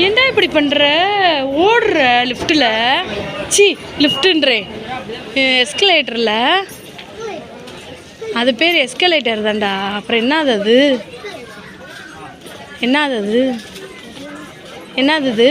ஏன்டா இப்படி பண்ணுற? ஓடுற லிஃப்ட்டில், லிஃப்ட்டுன்றே எஸ்கலேட்டரில். அது பேர் எஸ்கலேட்டர் தான்டா. அப்புறம் என்னது அது? என்னது இது?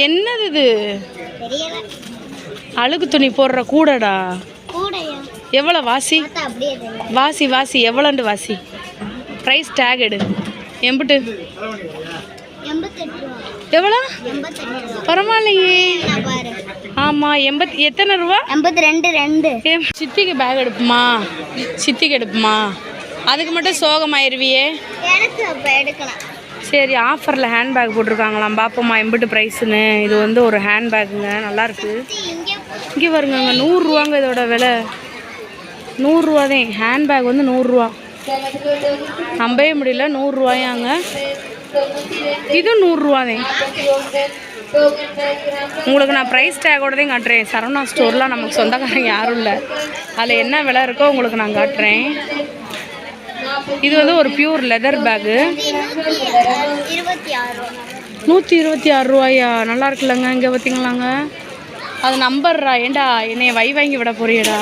என்னது இது? அழுக்கு துணி போடுற கூடடா. எவ்வளோ வாசி எவ்வளோண்டு வாசி. ப்ரைஸ் டேக் எடு. எம்பிட்டு? எவ்வளோ? பரவாயில்லையே. ஆமாம், எத்தனை ரூபா? 82. சித்திக்கு பேக் எடுப்புமா? அதுக்கு மட்டும் சோகமாயிருவியே. சரி, ஆஃபரில் ஹேண்ட்பேக் போட்டிருக்காங்களாம். பார்ப்போம்மா எம்பிட்டு ப்ரைஸுன்னு. இது வந்து ஒரு ஹேண்ட்பேக்குங்க, நல்லாயிருக்கு. இங்கே வருங்க, 100 ரூபாங்க இதோட விலை. 100 ரூபாதேன். ஹேண்ட்பேக் வந்து 100 ரூபா. நம்பவே முடியல, 100 ரூபாயாங்க. இதுவும் 100 ரூபாதேன். உங்களுக்கு நான் ப்ரைஸ் டேக்கோடதையும் காட்டுறேன். சரவணா ஸ்டோர்லாம் நமக்கு சொந்தக்காரங்க யாரும் இல்லை. அதில் என்ன விலை இருக்கோ உங்களுக்கு நான் காட்டுறேன். இது வந்து ஒரு பியூர் லெதர் பேக்கு. 126 ரூபாயா? நல்லா இருக்குல்லங்க. இங்கே பார்த்தீங்களாங்க, அது நம்பர்றா. ஏண்டா என்னைய வாங்கி விட போறியடா?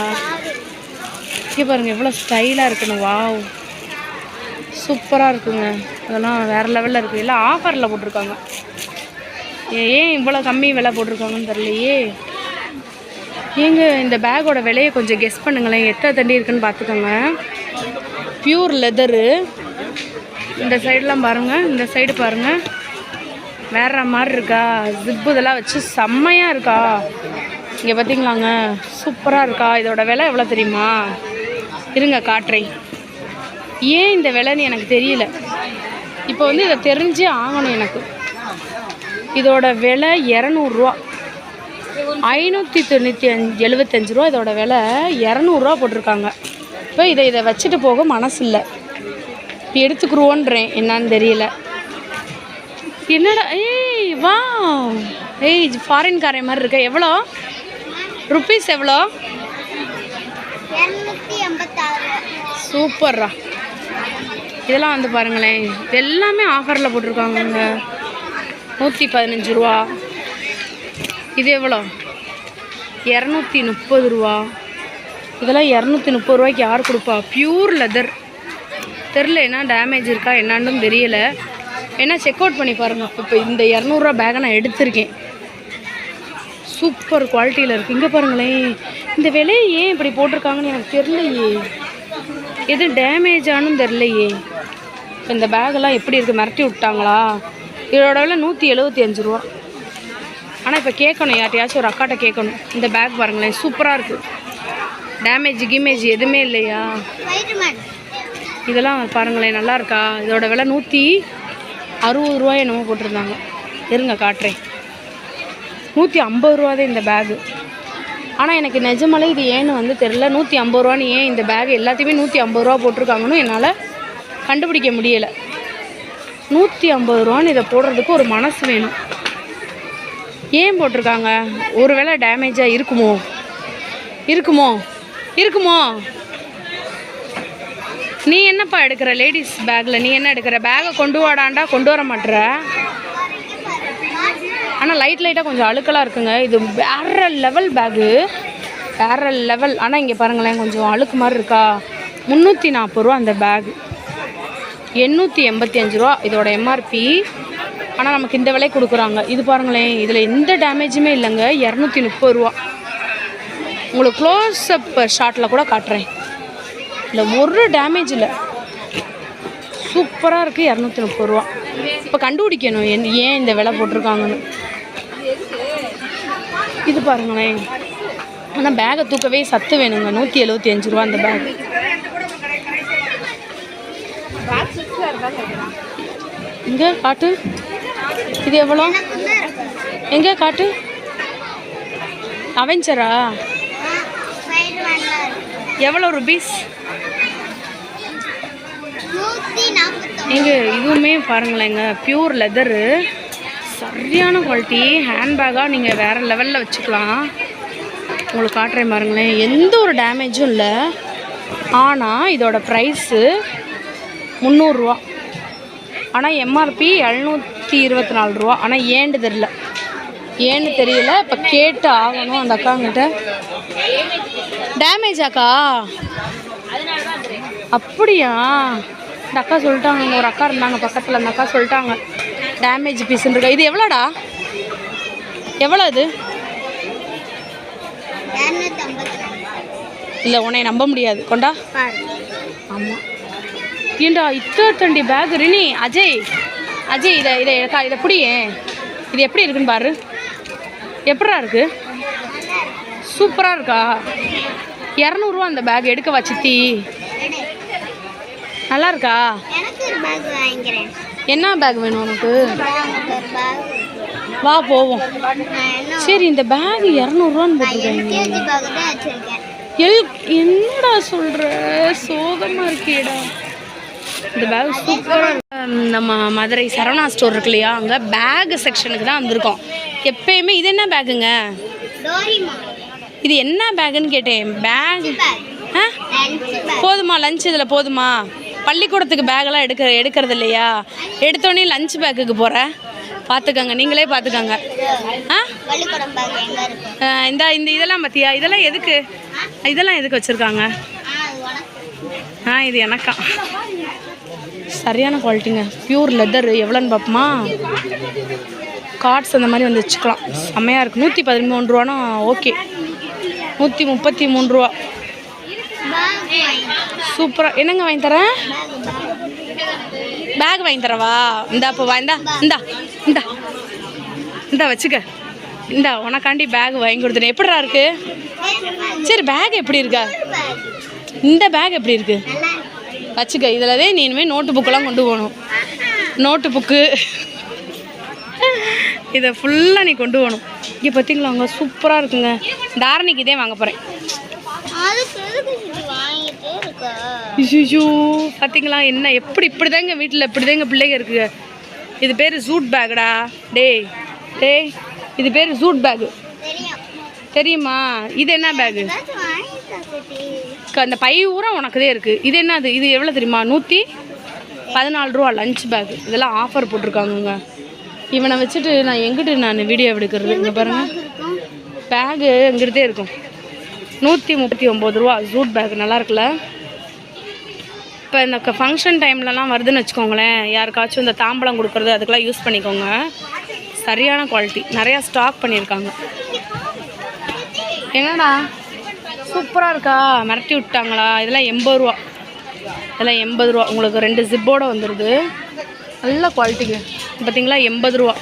இங்கே பாருங்கள் எவ்வளோ ஸ்டைலாக இருக்குன்னு. வாவ், சூப்பராக இருக்குங்க. அதெல்லாம் வேறு லெவலில் இருக்குது. எல்லாம் ஆஃபரில் போட்டிருக்காங்க. ஏன் இவ்வளோ கம்மி விலை போட்டிருக்காங்கன்னு தெரியலையே. ஏங்க இந்த பேக்கோட விலையை கொஞ்சம் கெஸ் பண்ணுங்களேன். எத்தனை தண்டி இருக்குன்னு பார்த்துக்கோங்க. Pure leather. இந்த சைடெலாம் பாருங்கள், இந்த சைடு பாருங்கள், வேற மாதிரி இருக்கா? ஜிப்பு இதெல்லாம் வச்சு செம்மையாக இருக்கா? இங்கே பார்த்தீங்களாங்க, சூப்பராக இருக்கா? இதோட விலை எவ்வளோ தெரியுமா? இருங்க காட்டுறேன். ஏன் இந்த விலைன்னு எனக்கு தெரியல. இப்போ வந்து இதை தெரிஞ்சே ஆகணும் எனக்கு. இதோட விலை 200 ரூபா. 575 ரூபா இதோட விலை. 200 ரூபா போட்டிருக்காங்க. இப்போ இதை வச்சுட்டு போக மனசு இல்லை. இப்போ எடுத்துக்குருவோன்றேன், என்னான்னு தெரியல. என்னடா வா ஃபாரின்காரன் மாதிரி இருக்க. எவ்வளோ ருப்பீஸ்? எவ்வளோ? 286. சூப்பர்ரா. இதெல்லாம் வந்து பாருங்களேன், இது எல்லாமே ஆஃபரில் போட்டிருக்காங்கங்க. 115 ரூபா. இது எவ்வளோ? 230 ரூபா. இதெல்லாம் 230 ரூபாய்க்கு யார் கொடுப்பா? Pure leather. தெரில என்ன டேமேஜ் இருக்கா என்னான்னு தெரியலை. ஏன்னா செக் அவுட் பண்ணி பாருங்கள். இப்போ இந்த 200 ரூபா பேக்கை நான் எடுத்திருக்கேன். சூப்பர் குவாலிட்டியில் இருக்குது. இங்கே பாருங்களேன், இந்த விலையை ஏன் இப்படி போட்டிருக்காங்கன்னு எனக்கு தெரியலையே. எது டேமேஜ் ஆனும் தெரிலையே. இப்போ இந்த பேக்கெல்லாம் எப்படி இருக்குது? மிரட்டி விட்டாங்களா? இதோட விலை 175 ரூபா. ஆனால் இப்போ கேட்கணும், யார்ட்டையாச்சும் ஒரு அக்காட்ட கேட்கணும். இந்த பேக் பாருங்களேன், சூப்பராக இருக்குது. டேமேஜ் கிமேஜ் எதுவுமே இல்லையா? இதெல்லாம் பாருங்களேன், நல்லா இருக்கா? இதோட விலை 160 ரூபாய் என்னமோ போட்டிருந்தாங்க. இருங்க காட்டுறேன். 150 ரூபாதே இந்த பேகு. ஆனால் எனக்கு நிஜமாலே இது ஏன்னு வந்து தெரில. 150 ரூபான்னு ஏன் இந்த பேகு எல்லாத்தையுமே 150 ரூபா போட்டிருக்காங்கன்னு என்னால் கண்டுபிடிக்க முடியலை. 150 ரூபான்னு இதை போடுறதுக்கு ஒரு மனசு வேணும். ஏன் போட்டிருக்காங்க? ஒரு வேளை டேமேஜாக இருக்குமோ? நீ என்னப்பா எடுக்கிற லேடிஸ் பேக்கில்? நீ என்ன எடுக்கிற? பேக்கை கொண்டு வாடாண்டா, கொண்டு வர மாட்டுற. ஆனால் லைட்டாக கொஞ்சம் அழுக்கலாக இருக்குங்க. இது வேற லெவல் பேகு, வேற லெவல். ஆனால் இங்கே பாருங்களேன், கொஞ்சம் அழுக்கு மாதிரி இருக்கா? 340 ரூபா அந்த பேகு. 885 ரூபா இதோட எம்ஆர்பி. ஆனால் நமக்கு இந்த விலை கொடுக்குறாங்க. இது பாருங்களேன், இதில் எந்த டேமேஜுமே இல்லைங்க. 230 ரூபா. உங்களுக்கு க்ளோஸ் அப் ஷாட்டில் கூட காட்டுறேன். இல்லை ஒரு டேமேஜ் இல்லை, சூப்பராக இருக்குது. 230 ரூபா. இப்போ கண்டுபிடிக்கணும் ஏன் இந்த விலை போட்டிருக்காங்கன்னு. இது பாருங்களேன், ஆனால் பேக்கை தூக்கவே சத்து வேணுங்க. 175 ரூபா அந்த பேக். இங்கே காட்டு. இது எவ்வளோ? எங்கே காட்டு? அவெஞ்சரா? எவ்வளோ ருபீஸ்? எங்க இதுவுமே பாருங்களேங்க, பியூர் லெதரு, சரியான குவாலிட்டி. ஹேண்ட்பேக்காக நீங்கள் வேறு லெவலில் வச்சுக்கலாம். உங்களுக்கு காட்டுறேன் பாருங்களேன், எந்த ஒரு டேமேஜும் இல்லை. ஆனால் இதோட ப்ரைஸு 300 ரூபா. ஆனால் எம்ஆர்பி 724 ரூபா. ஆனால் ஏன்னு தெரியல, இப்போ கேட்டு ஆகணும் அந்த அக்காங்கிட்ட. டேமேஜ் ஆக்கா? அப்படியா? இந்த அக்கா சொல்லிட்டாங்க, ஒரு அக்கா இருந்தாங்க பக்கத்தில், அந்த அக்கா சொல்லிட்டாங்க டேமேஜ் பீஸ்ன்னு இருக்கா. இது எவ்வளோடா? எவ்வளோ இது? இல்லை, உன்னை நம்ப முடியாது. கொண்டா. ஆமாம். ஏண்டா இத்தண்டி பேக் ரினி? அஜய் இதை புடியே. இது எப்படி இருக்குன்னு பாரு. எப்படா இருக்கு? சூப்பராக இருக்கா? 200 ரூபா அந்த பேக். எடுக்க வச்சித்தி நல்லா இருக்கா? என்ன பேக் வேணும் உனக்கு? வா போவோம். சரி, இந்த பேக் 200 ரூபான்னு போட்டுருக்காங்க. என்னடா சொல்கிற? சோகமாக இருக்கேடா. இந்த பேக் சூப்பராக இருக்கு. நம்ம மதுரை சரவணா ஸ்டோர் இருக்கு இல்லையா, அங்கே பேக் செக்ஷனுக்கு தான் வந்திருக்கோம் எப்பயுமே. இது என்ன பேக்குங்க? இது என்ன பேக்குன்னு கேட்டேன். பேக் போதுமா? லஞ்ச் இதில் போதுமா? பள்ளிக்கூடத்துக்கு பேக்கெல்லாம் எடுக்கிறது இல்லையா? எடுத்தோடனே லஞ்ச் பேக்குக்கு போகிற பார்த்துக்கங்க, நீங்களே பார்த்துக்கங்க. இந்த இதெல்லாம் பார்த்தியா? இதெல்லாம் எதுக்கு வச்சுருக்காங்க? இது எனக்கா? சரியான குவாலிட்டிங்க, பியூர் லெதர். எவ்வளோன்னு பார்ப்போமா? கார்ட்ஸ் அந்த மாதிரி வந்து வச்சுக்கலாம். செம்மையாக இருக்குது. 113 ரூபானா ஓகே. 133 ரூபா. சூப்பராக. என்னங்க வாங்கி தரேன்? பேக் வாங்கி தரவா? இந்தா இப்போ இந்தா வச்சுக்க. இந்தா உனக்காண்டி பேக் வாங்கி கொடுத்துட்டேன். எப்படிடா இருக்கு? சரி, பேக் எப்படி இருக்கா? இந்த பேக் எப்படி இருக்கு? வச்சுக்க. இதில் தான் நீ இனிமேல் நோட்டு புக்கெல்லாம் கொண்டு போகணும். நோட்டு புக்கு இதை ஃபுல்லாக நீ கொண்டு போகணும். இங்கே பார்த்தீங்களா, அங்கே சூப்பராக இருக்குங்க. தாரணிக்கு இதே வாங்க போகிறேன். ஐயோ பார்த்தீங்களா, என்ன இப்படி தாங்க வீட்டில் இப்படி தாங்க பிள்ளைங்க இருக்குங்க. இது பேர் ஜூட் பேக்குடா. டேய் இது பேர் ஜூட் பேக்கு, தெரியுமா? இது என்ன பேகு? அந்த பை ஊரா உனக்குதே இருக்குது. இது என்னது? இது எவ்வளோ தெரியுமா? 114 ரூபா லஞ்ச் பேக். இதெல்லாம் ஆஃபர் போட்டிருக்காங்கங்க. இவனை வச்சுட்டு நான் வீடியோ எடுக்கிறது. இங்கே பாருங்கள், பேகு எங்கிட்டே இருக்கும். 139 ரூபா ஜூட் பேக். நல்லா இருக்குல்ல? இப்போ இந்த ஃபங்க்ஷன் டைம்லலாம் வருதுன்னு வச்சுக்கோங்களேன், யாருக்காச்சும் இந்த தாம்பலம் கொடுக்குறது அதுக்கெலாம் யூஸ் பண்ணிக்கோங்க. சரியான குவாலிட்டி, நிறையா ஸ்டாக் பண்ணியிருக்காங்க. என்னடா சூப்பராக இருக்கா? மிரட்டி விட்டாங்களா? இதெல்லாம் 80 ரூபா. இதெல்லாம் 80 ரூபா. உங்களுக்கு 2 ஜிப்போடு வந்துடுது. நல்ல குவாலிட்டிங்க. பார்த்தீங்களா, 80 ரூபா.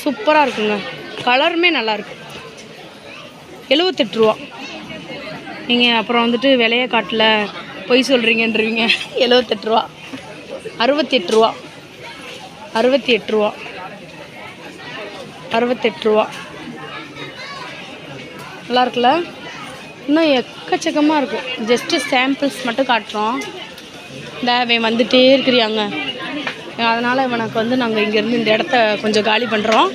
சூப்பராக இருக்குங்க. கலருமே நல்லாயிருக்கு. 78 ரூபா. நீங்கள் அப்புறம் வந்துட்டு விலையை காட்டல பொய் சொல்கிறீங்கன்றீங்க. 78 ரூபா. 68 ரூபா. 68 ரூபா. 68 ரூபா. நல்லா இருக்குல்ல? இன்னும் எக்கச்சக்கமாக இருக்கும். ஜஸ்ட்டு சாம்பிள்ஸ் மட்டும் காட்டுறோம். இவன் வந்துகிட்டே இருக்கிறியாங்க. அதனால் இவனுக்கு வந்து நாங்கள் இங்கேருந்து இந்த இடத்த கொஞ்சம் காலி பண்ணுறோம்.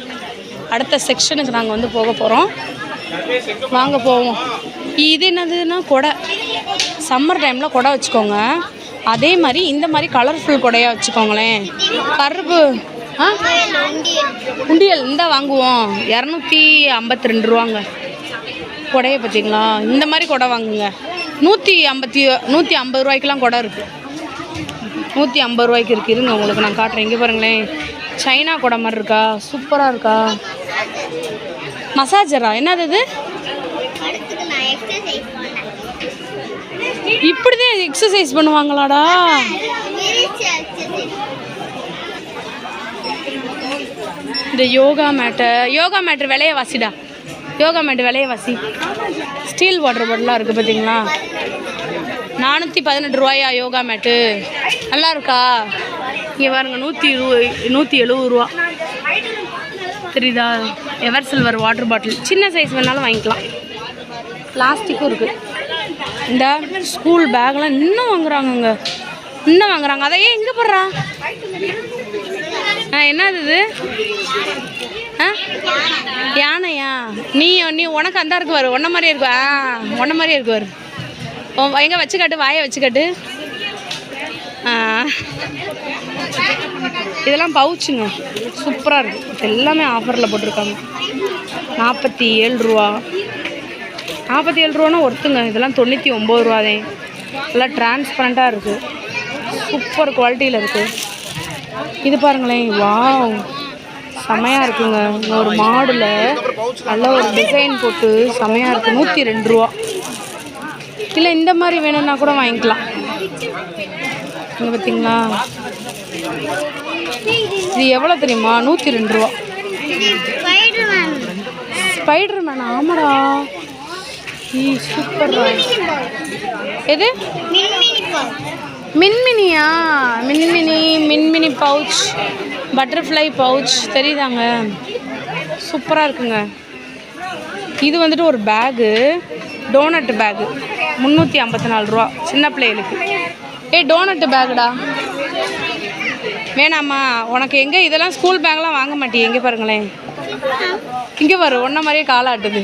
அடுத்த செக்ஷனுக்கு நாங்கள் வந்து போக போகிறோம். வாங்க போவோம். இது என்னதுன்னா கொடை. சம்மர் டைமில் கொடை வச்சுக்கோங்க. அதே மாதிரி இந்த மாதிரி கலர்ஃபுல் கொடையாக வச்சுக்கோங்களேன். கருப்பு உண்டியல் இருந்தால் வாங்குவோம். 252 ரூபாங்க கொடையை. பார்த்தீங்களா, இந்த மாதிரி கொடை வாங்குங்க. 150 ரூபாய்க்கெலாம் கொடை இருக்குது. 150 ரூபாய்க்கு இருக்குது. இருங்க உங்களுக்கு நான் காட்டுறேன். இங்கே பாருங்களேன், சைனா கொடை மாதிரி இருக்கா? சூப்பராக இருக்கா? மசாஜரா? என்னது இது? இப்படிதான் எக்ஸசைஸ் பண்ணுவாங்களாடா? இந்த யோகா மேட்டு விலைய வாசிடா. யோகா மேட்டு விலைய வாசி. ஸ்டீல் வாட்டர் பாட்டிலாக இருக்குது பார்த்தீங்களா? 418 ரூபாயா யோகா மேட்டு? நல்லா இருக்கா? இங்கே பாருங்க, 170 ரூபா. தெரியுதா? Ever silver water bottle. சின்ன சைஸ் வேணாலும் வாங்கிக்கலாம். பிளாஸ்டிக்கும் இருக்குது. இந்த ஸ்கூல் பேக்லாம் இன்னும் வாங்குறாங்கங்க. அதையே எங்கே போடுறா? என்னது இது? யானையா? நீ உனக்கு அந்த இருக்கு வரு. ஒன்றை மாதிரியே இருக்கு. ஒன்றை மாதிரியே இருக்கு வரு. எங்கே வச்சுக்காட்டு, வாயை வச்சுக்காட்டு. இதெல்லாம் பவுச்சுங்க, சூப்பராக இருக்குது. எல்லாமே ஆஃபரில் போட்டிருக்காங்க. 47 ரூபா. 47 ரூபானா ஒருத்துங்க. இதெல்லாம் 99 ரூபாதே. எல்லாம் டிரான்ஸ்பரண்ட்டாக இருக்குது, சூப்பர் குவாலிட்டியில் இருக்குது. இது பாருங்களேன், வாவ், செமையாக இருக்குங்க. இங்கே ஒரு மாடில் நல்ல ஒரு டிசைன் போட்டு செமையாக இருக்குது. 102 ரூபா. இல்லை இந்த மாதிரி வேணும்னா கூட வாங்கிக்கலாம். இங்கே பார்த்தீங்களா, இது எவ்வளோ தெரியுமா? 102 ரூபா. Spider man. ஆமாடா, சூப்பர்ரா. எது? மின்மினியா? மின்மினி பவுச், பட்டர்ஃப்ளை பவுச் தெரியுதாங்க? சூப்பராக இருக்குங்க. இது வந்துட்டு ஒரு பேகு, டோனட் பேகு, 354 ரூபா சின்ன பிள்ளைகளுக்கு. டோனட்டு பேகுடா வேணாம்மா உனக்கு? எங்கே இதெல்லாம் ஸ்கூல் பேக்லாம் வாங்க மாட்டியே. எங்கே பாருங்களேன், இங்கே பாரு, ஒன்றை மாதிரியே காலாட்டுது.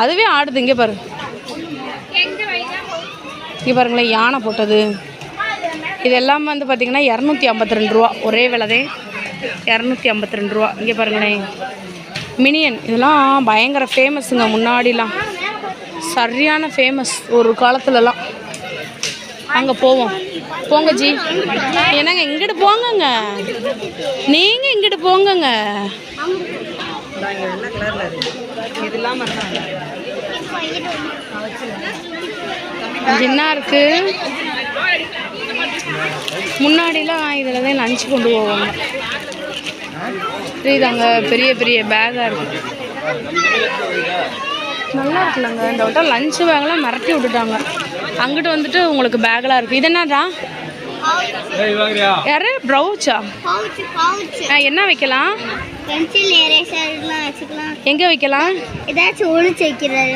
அதுவே ஆடுது. இங்கே பாரு, இங்கே பாருங்களேன், யானை போட்டது. இது எல்லாமே வந்து பார்த்திங்கன்னா 252 ரூபா. ஒரே விலைதே, 252 ரூபா. இங்கே பாருங்களேன், மினியன். இதெல்லாம் பயங்கர ஃபேமஸுங்க. முன்னாடிலாம் சரியான ஃபேமஸ் ஒரு காலத்துலலாம். அங்கே போவோம். போங்க ஜி. என்னங்க இங்கிட்டு போங்கங்க, நீங்கள் இங்கிட்டு போங்கங்க. என்ன இருக்கு முன்னாடிலாம்? இதில் தான் லஞ்ச் கொண்டு போவாங்க. இதுதாங்க பெரிய பெரிய பேக்காக இருக்குது. நல்லா இருக்குல்லங்க. இந்த வட்டம் லஞ்சு பேக்கெலாம் மிரட்டி விட்டுட்டாங்க. அங்கிட்டு வந்துட்டு உங்களுக்கு பேக்கெலாம் இருக்குது. இது என்னடா? யாரு? ப்ரௌச்சா? என்ன வைக்கலாம்? பென்சில், எரேசர்லாம் வச்சுக்கலாம். எங்கே வைக்கலாம்? ஏதாச்சும் ஒழிச்சு வைக்கிறது.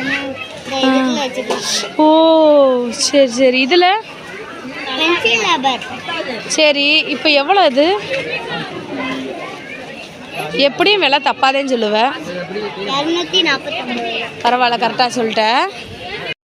ஓ சரி சரி. இதில் பென்சில் ரப்பர். சரி, இப்போ எவ்வளோ இது? எப்படியும் விலை தப்பாதேன்னு சொல்லுவேன். 249. பரவாயில்ல, கரெக்டாக சொல்லிட்டேன்.